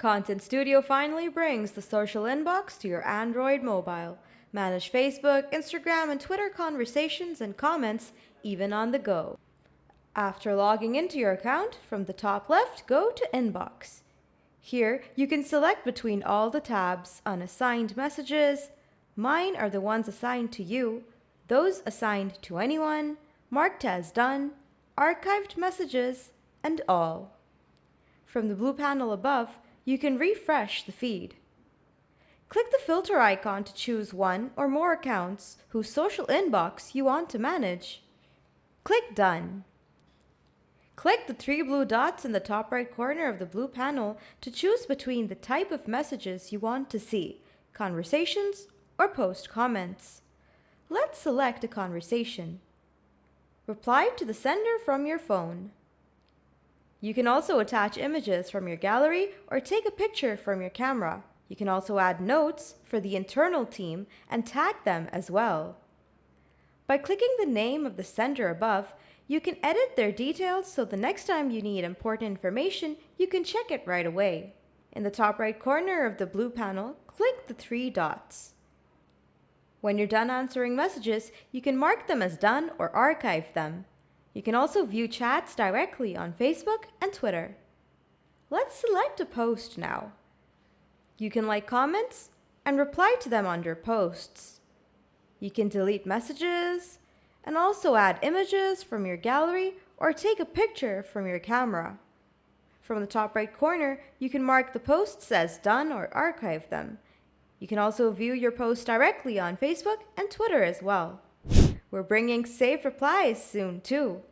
Content Studio finally brings the social inbox to your Android mobile. Manage Facebook, Instagram, and Twitter conversations and comments even on the go. After logging into your account, from the top left, go to Inbox. Here, you can select between all the tabs: unassigned messages, mine are the ones assigned to you, those assigned to anyone, marked as done, archived messages, and all. From the blue panel above, you can refresh the feed. Click the filter icon to choose one or more accounts whose social inbox you want to manage. Click Done. Click the three blue dots in the top right corner of the blue panel to choose between the type of messages you want to see: conversations or post comments. Let's select a conversation. Reply to the sender from your phone. You can also attach images from your gallery or take a picture from your camera. You can also add notes for the internal team and tag them as well. By clicking the name of the sender above, you can edit their details so the next time you need important information, you can check it right away. In the top right corner of the blue panel, click the three dots. When you're done answering messages, you can mark them as done or archive them. You can also view chats directly on Facebook and Twitter. Let's select a post now. You can like comments and reply to them under posts. You can delete messages and also add images from your gallery or take a picture from your camera. From the top right corner, you can mark the posts as done or archive them. You can also view your posts directly on Facebook and Twitter as well. We're bringing saved replies soon too.